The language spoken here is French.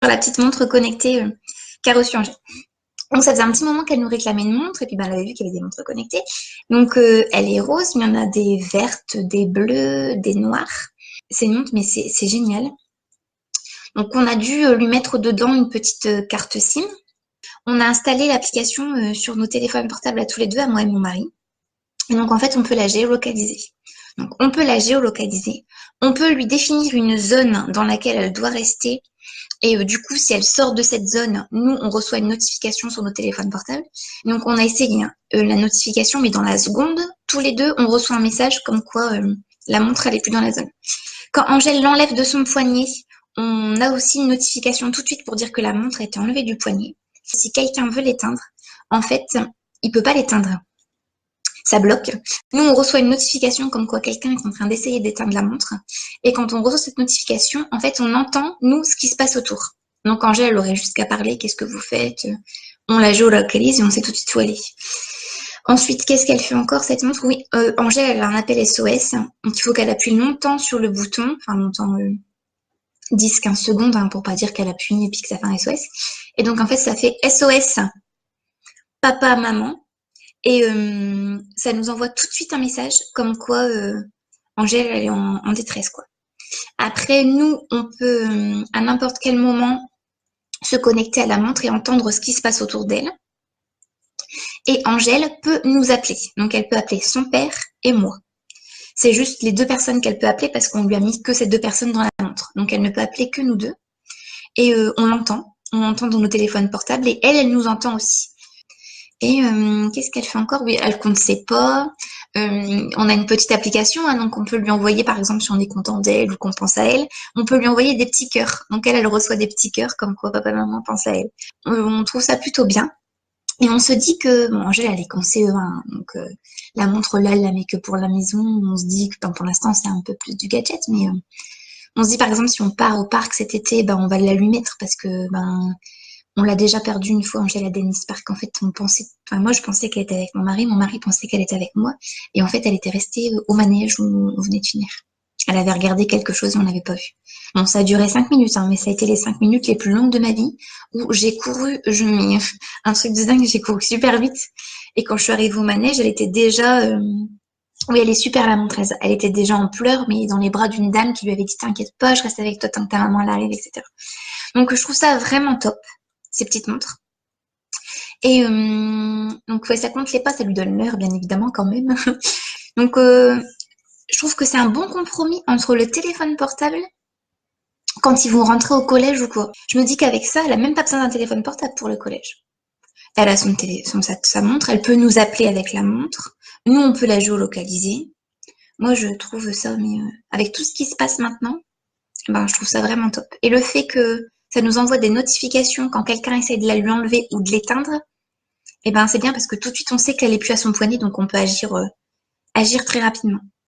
la petite montre connectée qu'a reçue Angèle. Donc ça faisait un petit moment qu'elle nous réclamait une montre et puis elle avait vu qu'il y avait des montres connectées. Donc elle est rose, mais il y en a des vertes, des bleues, des noires. C'est une montre, mais c'est génial. Donc on a dû lui mettre dedans une petite carte SIM. On a installé l'application sur nos téléphones portables à tous les deux, à moi et mon mari. Et donc en fait on peut la géolocaliser. Donc on peut la géolocaliser. On peut lui définir une zone dans laquelle elle doit rester. Et du coup, si elle sort de cette zone, nous, on reçoit une notification sur nos téléphones portables. Donc, on a essayé la notification, mais dans la seconde, tous les deux, on reçoit un message comme quoi la montre, elle est plus dans la zone. Quand Angèle l'enlève de son poignet, on a aussi une notification tout de suite pour dire que la montre a été enlevée du poignet. Si quelqu'un veut l'éteindre, en fait, il peut pas l'éteindre. Ça bloque. Nous, on reçoit une notification comme quoi quelqu'un est en train d'essayer d'éteindre la montre. Et quand on reçoit cette notification, en fait, on entend, nous, ce qui se passe autour. Donc, Angèle, elle aurait juste qu'à parler, qu'est-ce que vous faites? On la géolocalise et on sait tout de suite où elle est. Ensuite, qu'est-ce qu'elle fait encore, cette montre? Oui, Angèle, elle a un appel SOS. Donc, il faut qu'elle appuie longtemps sur le bouton, enfin, longtemps, 10-15 secondes, pour pas dire qu'elle appuie et puis que ça fait un SOS. Et donc, en fait, ça fait SOS, papa, maman. Et ça nous envoie tout de suite un message comme quoi Angèle, elle est en détresse, quoi. Après, nous, on peut à n'importe quel moment se connecter à la montre et entendre ce qui se passe autour d'elle. Et Angèle peut nous appeler. Donc, elle peut appeler son père et moi. C'est juste les deux personnes qu'elle peut appeler parce qu'on lui a mis que ces deux personnes dans la montre. Donc, elle ne peut appeler que nous deux. Et on l'entend. On l'entend dans nos téléphones portables et elle nous entend aussi. Et qu'est-ce qu'elle fait encore? Oui, elle compte ses pas. On a une petite application, donc on peut lui envoyer, par exemple, si on est content d'elle ou qu'on pense à elle, on peut lui envoyer des petits cœurs. Donc elle reçoit des petits cœurs comme quoi papa et maman pensent à elle. On trouve ça plutôt bien. Et on se dit que, bon, Angèle, elle est qu'en CE1, donc la montre là, elle la met que pour la maison. On se dit que, pour l'instant, c'est un peu plus du gadget, mais on se dit, par exemple, si on part au parc cet été, on va la lui mettre parce que, on l'a déjà perdue une fois, Angèle, à Dennis Park. En fait, moi, je pensais qu'elle était avec mon mari pensait qu'elle était avec moi. Et en fait, elle était restée au manège où on venait de finir. Elle avait regardé quelque chose, mais on l'avait pas vu. Bon, ça a duré 5 minutes, mais ça a été les 5 minutes les plus longues de ma vie, où j'ai couru, un truc de dingue, j'ai couru super vite. Et quand je suis arrivée au manège, elle était déjà, oui, elle est super, la montre. Elle était déjà en pleurs, mais dans les bras d'une dame qui lui avait dit, t'inquiète pas, je reste avec toi tant que ta maman elle arrive, etc. Donc, je trouve ça vraiment top, ces petites montres. Et donc, ouais, ça compte les pas, ça lui donne l'heure, bien évidemment, quand même. Donc, je trouve que c'est un bon compromis entre le téléphone portable quand ils vont rentrer au collège ou quoi. Je me dis qu'avec ça, elle a même pas besoin d'un téléphone portable pour le collège. Elle a sa montre, elle peut nous appeler avec la montre. Nous, on peut la géolocaliser. Moi, je trouve ça, mais avec tout ce qui se passe maintenant, je trouve ça vraiment top. Et le fait que ça nous envoie des notifications quand quelqu'un essaie de la lui enlever ou de l'éteindre, c'est bien parce que tout de suite, on sait qu'elle est plus à son poignet, donc on peut agir très rapidement.